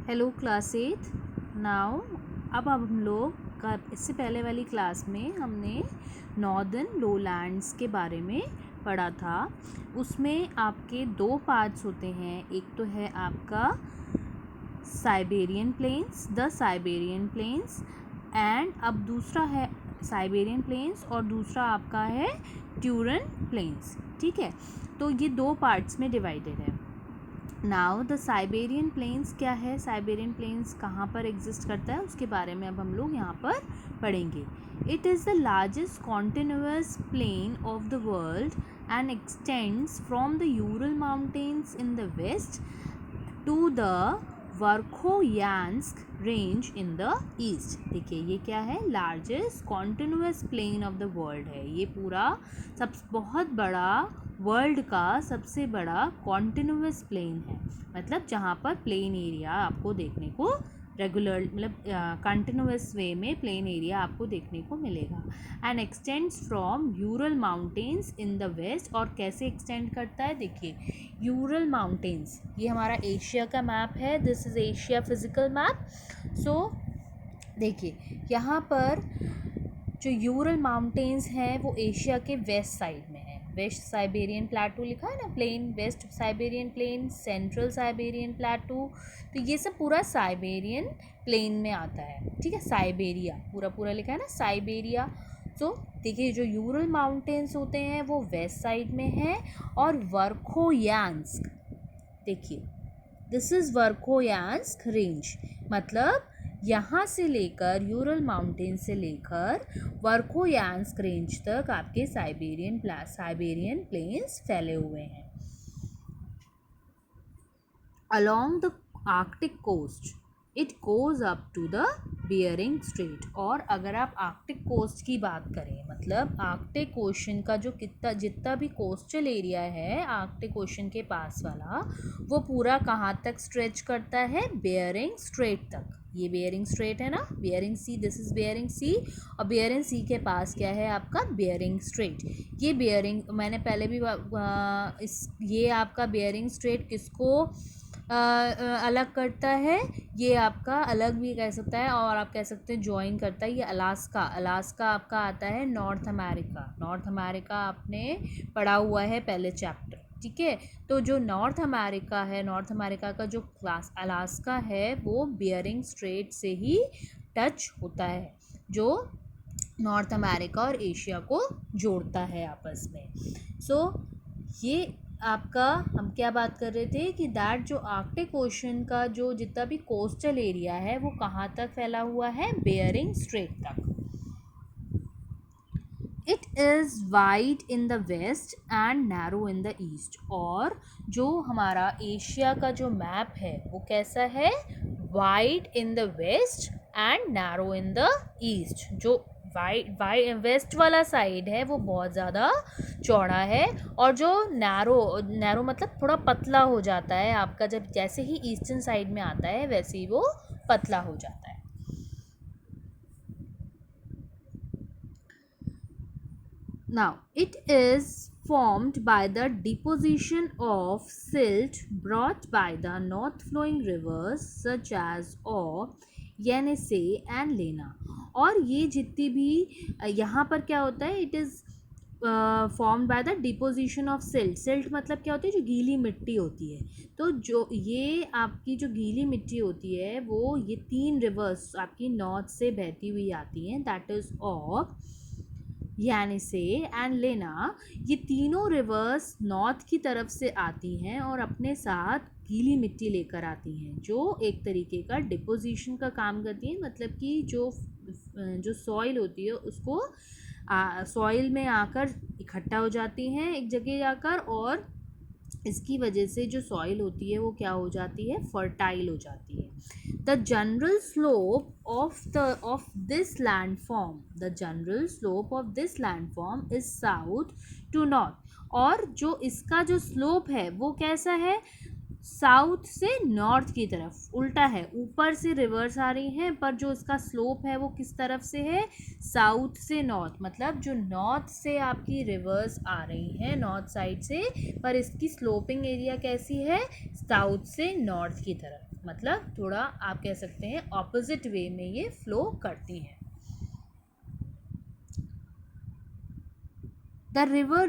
Hello class eight. Now अब हम लोग का इससे पहले वाली क्लास में हमने नॉर्दर्न लोलैंड्स के बारे में पढ़ा था। उसमें आपके दो पार्ट्स होते हैं, एक तो है आपका Siberian plains, the Siberian plains, and अब दूसरा है साइबेरियन प्लेन्स और दूसरा आपका है ट्यूरन प्लेन्स। ठीक है, तो ये दो पार्ट्स में डिवाइडेड है। नाउ द साइबेरियन प्लेन्स क्या है, साइबेरियन प्लेन्स कहाँ पर एग्जिस्ट करता है, उसके बारे में अब हम लोग यहाँ पर पढ़ेंगे। It is the largest continuous plain of the world and extends from the Ural mountains in the west to the Verkhoyansk range in the east. देखिए ये क्या है, largest continuous plain of the world है। ये पूरा बहुत बड़ा world का सबसे बड़ा कॉन्टिन्यूअस प्लेन है, मतलब जहाँ पर प्लेन एरिया आपको देखने को रेगुलर मतलब कंटिन्यूअस वे में प्लेन एरिया आपको देखने को मिलेगा। And extends from Ural mountains in the west. और कैसे एक्सटेंड करता है, देखिए यूरल माउंटेन्स, ये हमारा एशिया का मैप है, this is Asia physical map. So देखिए यहाँ पर जो यूरल माउंटेन्स हैं वो एशिया के वेस्ट साइड में है। वेस्ट साइबेरियन प्लेटू लिखा है ना, plain, west Siberian plain, central Siberian plateau, तो ये सब पूरा साइबेरियन प्लेन में आता है। ठीक है, साइबेरिया पूरा लिखा है ना, साइबेरिया। तो देखिए जो यूरल माउंटेन्स होते हैं वो वेस्ट साइड में है। और वर्खोयांस्क, देखिए दिस इज़ वर्खोयांस्क रेंज, मतलब यहाँ से लेकर यूरल माउंटेन से लेकर वर्खोयांस्क रेंज तक आपके साइबेरियन प्लेन्स फैले हुए हैं। Along the Arctic coast it goes up to the Bering Strait. और अगर आप आर्कटिक कोस्ट की बात करें, मतलब आर्कटिक ओशन का जो जितना भी कोस्टल एरिया है आर्कटिक ओशन के पास वाला, वो पूरा कहाँ तक स्ट्रेच करता है, बियरिंग स्ट्रेट तक। ये बियरिंग स्ट्रेट है ना, Bering sea, this is Bering sea, और बियरिंग सी के पास क्या है आपका बियरिंग स्ट्रेट। ये बियरिंग मैंने पहले भी ये आपका बियरिंग स्ट्रेट किसको अलग करता है, ये आपका अलग भी कह सकता है और आप कह सकते हैं ज्वाइन करता है। ये अलास्का आपका आता है नॉर्थ अमेरिका आपने पढ़ा हुआ है पहले चैप्टर। ठीक है, तो जो नॉर्थ अमेरिका का जो क्लास अलास्का है वो बियरिंग स्ट्रेट से ही टच होता है, जो नॉर्थ अमेरिका और एशिया को जोड़ता है आपस में। सो ये आपका हम क्या बात कर रहे थे कि दैट जो आर्कटिक ओशन का जो जितना भी कोस्टल एरिया है वो कहाँ तक फैला हुआ है, बेयरिंग स्ट्रेट तक। It is wide in the west and narrow in the east. और जो हमारा एशिया का जो मैप है वो कैसा है, wide in the west and narrow in the east. जो वेस्ट वाला साइड है वो बहुत ज़्यादा चौड़ा है, और जो नैरो मतलब थोड़ा पतला हो जाता है आपका, जब जैसे ही ईस्टर्न साइड में आता है वैसे ही वो पतला हो जाता है। Now, it is formed by the deposition of silt brought by the north-flowing rivers such as Yenisei and Lena। और ये जितनी भी यहाँ पर क्या होता है, it is formed by the deposition of silt मतलब क्या होती है, जो गीली मिट्टी होती है। तो जो ये आपकी जो गीली मिट्टी होती है वो ये 3 रिवर्स आपकी नॉर्थ से बहती हुई आती हैं, दैट इज़ ऑफ यानिसे एंड लेना। ये तीनों रिवर्स नॉर्थ की तरफ से आती हैं और अपने साथ गीली मिट्टी लेकर आती हैं, जो एक तरीके का डिपोजिशन का काम करती है, मतलब कि जो सॉइल होती है उसको सॉइल में आकर इकट्ठा हो जाती हैं एक जगह जाकर, और इसकी वजह से जो सॉइल होती है वो क्या हो जाती है, फर्टाइल हो जाती है। The general slope of this landform is south to north. और जो इसका जो स्लोप है वो कैसा है, साउथ से नॉर्थ की तरफ उल्टा है। ऊपर से रिवर्स आ रही हैं पर जो इसका स्लोप है वो किस तरफ से है, साउथ से नॉर्थ, मतलब जो नॉर्थ से आपकी रिवर्स आ रही हैं नॉर्थ साइड से, पर इसकी स्लोपिंग एरिया कैसी है, साउथ से नॉर्थ की तरफ। मतलब थोड़ा आप कह सकते हैं ऑपोजिट वे में ये फ्लो करती हैं।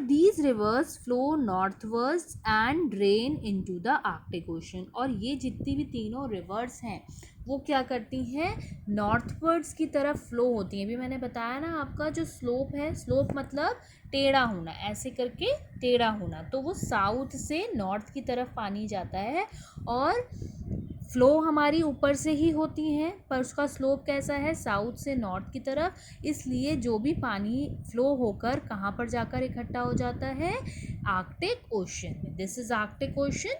These rivers flow northwards and drain into the Arctic Ocean। और ये जितनी भी तीनों रिवर्स हैं वो क्या करती हैं, नॉर्थवर्ड्स की तरफ फ्लो होती हैं। अभी मैंने बताया ना आपका जो स्लोप है, स्लोप मतलब टेढ़ा होना, ऐसे करके टेढ़ा होना, तो वो साउथ से नॉर्थ की तरफ पानी जाता है और फ्लो हमारी ऊपर से ही होती हैं, पर उसका स्लोप कैसा है, साउथ से नॉर्थ की तरफ। इसलिए जो भी पानी फ्लो होकर कहाँ पर जाकर इकट्ठा हो जाता है, आर्कटिक ओशन में। This is Arctic ocean.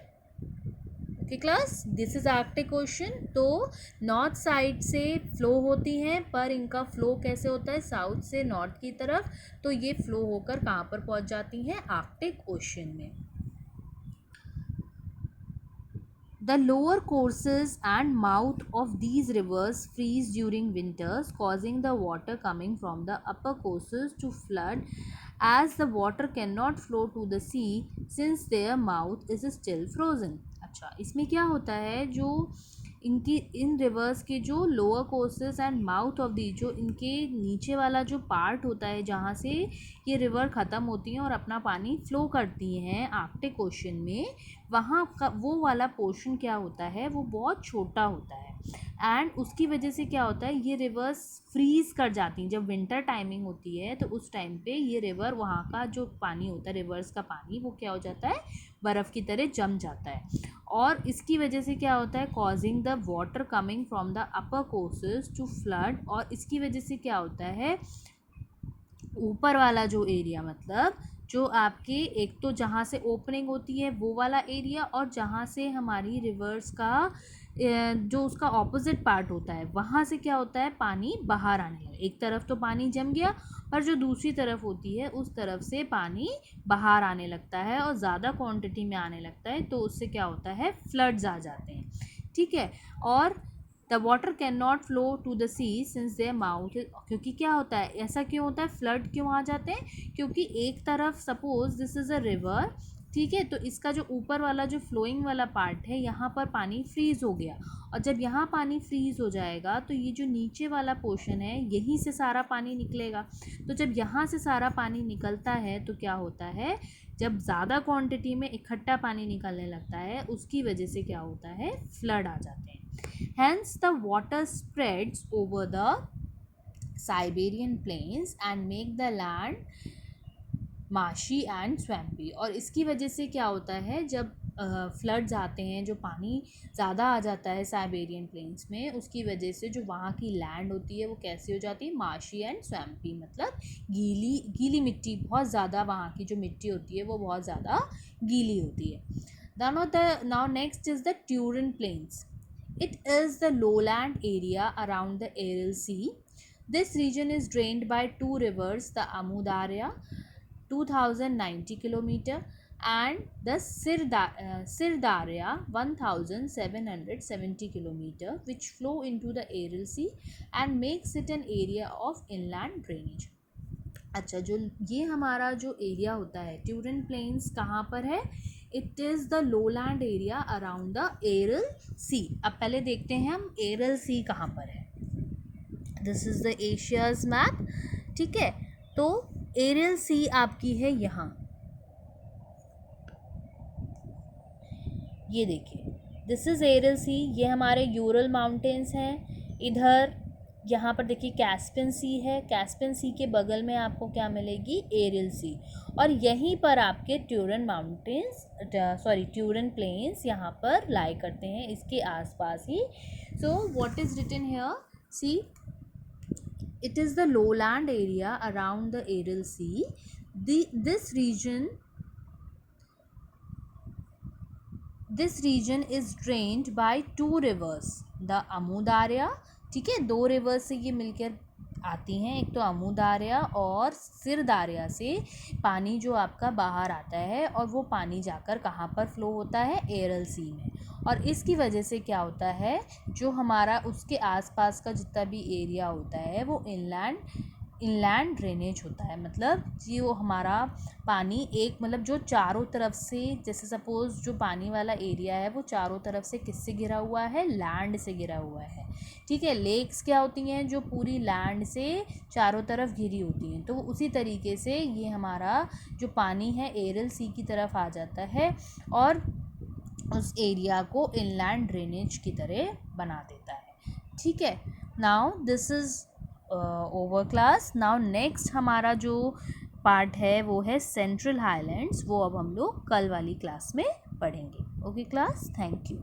Okay class, this is Arctic ocean. तो नॉर्थ साइड से फ्लो होती हैं, पर इनका फ्लो कैसे होता है, साउथ से नॉर्थ की तरफ। तो ये फ्लो होकर कहाँ पर पहुँच जाती हैं, आर्कटिक ओशन में। The lower courses and mouth of these rivers freeze during winters, causing the water coming from the upper courses to flood, as the water cannot flow to the sea since their mouth is still frozen। अच्छा, इसमें क्या होता है, जो इनकी इन reverse के जो lower courses and mouth of the, जो इनके नीचे वाला जो पार्ट होता है जहाँ से ये रिवर ख़त्म होती हैं और अपना पानी फ्लो करती हैं आर्कटिक ओशन में, वहाँ का वो वाला पोर्शन क्या होता है, वो बहुत छोटा होता है। एंड उसकी वजह से क्या होता है, ये रिवर्स फ्रीज़ कर जाती हैं। जब विंटर टाइमिंग होती है तो उस टाइम पे ये रिवर, वहाँ का जो पानी होता है रिवर्स का पानी, वो क्या हो जाता है, बर्फ़ की तरह जम जाता है। और इसकी वजह से क्या होता है, causing the water coming from the upper courses to flood. और इसकी वजह से क्या होता है, ऊपर वाला जो एरिया, मतलब जो आपके एक तो जहाँ से ओपनिंग होती है वो वाला एरिया, और जहाँ से हमारी रिवर्स का जो उसका ऑपोजिट पार्ट होता है, वहाँ से क्या होता है, पानी बाहर आने लगा। एक तरफ तो पानी जम गया, पर जो दूसरी तरफ होती है उस तरफ से पानी बाहर आने लगता है और ज़्यादा क्वांटिटी में आने लगता है। तो उससे क्या होता है, फ्लड्स आ जाते हैं। ठीक है। और the water can not flow to the sea since their mouth, क्योंकि क्या होता है, ऐसा क्यों होता है, फ्लड क्यों आ जाते हैं, क्योंकि एक तरफ suppose this is a river, ठीक है, तो इसका जो ऊपर वाला जो फ्लोइंग वाला पार्ट है, यहाँ पर पानी फ्रीज़ हो गया। और जब यहाँ पानी फ्रीज़ हो जाएगा तो ये जो नीचे वाला पोर्शन है, यहीं से सारा पानी निकलेगा। तो जब यहाँ से सारा पानी निकलता है तो क्या होता है, जब ज़्यादा क्वांटिटी में इकट्ठा पानी निकलने लगता है, उसकी वजह से क्या होता है, फ्लड आ जाते हैं। Hence the water spreads over the Siberian plains and make the land marshy and swampy। और इसकी वजह से क्या होता है, जब फ्लड्स आते हैं, जो पानी ज़्यादा आ जाता है साइबेरियन प्लेन्स में, उसकी वजह से जो वहाँ की लैंड होती है वो कैसी हो जाती है, मार्शी एंड स्वैम्पी, मतलब गीली मिट्टी, बहुत ज़्यादा वहाँ की जो मिट्टी होती है वो बहुत ज़्यादा गीली होती है। Now next is the Turan Plains। It is the lowland area around the Aral Sea. This region is drained by two rivers, the Amu Darya, 2090 km, and the Sir Darya, 1770 km, which flow into the Aral Sea and makes it an area of inland drainage। अच्छा, जो ये हमारा जो area होता है ट्यूरन planes, कहाँ पर है, it is the lowland area around the Aral sea. अब पहले देखते हैं हम एरल सी कहाँ पर है। This is the Asia's map. ठीक है, तो एरल सी आपकी है यहाँ, ये देखिए, दिस इज़ एरल सी। ये हमारे यूरल माउंटेन्स हैं। इधर यहाँ पर देखिए कैस्पियन सी है, कैस्पियन सी के बगल में आपको क्या मिलेगी, एरल सी। और यहीं पर आपके ट्यूरन प्लेन्स यहाँ पर लाई करते हैं, इसके आसपास ही। So what is written here, see, it is the lowland area around the Aral sea. This region is drained by two rivers, the Amu Darya। ठीक है, दो रिवर्स से ये मिलकर आती हैं, एक तो अमू दारिया और सिर दारिया से पानी जो आपका बाहर आता है, और वो पानी जाकर कहाँ पर फ्लो होता है, एरल सी में। और इसकी वजह से क्या होता है, जो हमारा उसके आसपास का जितना भी एरिया होता है वो इनलैंड इनलैंड ड्रेनेज होता है, मतलब जो हमारा पानी एक मतलब जो चारों तरफ से, जैसे सपोज़ जो पानी वाला एरिया है वो चारों तरफ से किससे घिरा हुआ है, लैंड से घिरा हुआ है, ठीक है। लेक्स क्या होती हैं, जो पूरी लैंड से चारों तरफ घिरी होती हैं। तो उसी तरीके से ये हमारा जो पानी है एरियल सी की तरफ आ जाता है और उस एरिया को इनलैंड ड्रेनेज की तरह बना देता है, ठीक है। Now this is over class. Now next हमारा जो पार्ट है वो है सेंट्रल हाईलैंड्स, वो अब हम लोग कल वाली क्लास में पढ़ेंगे। Okay class, thank you.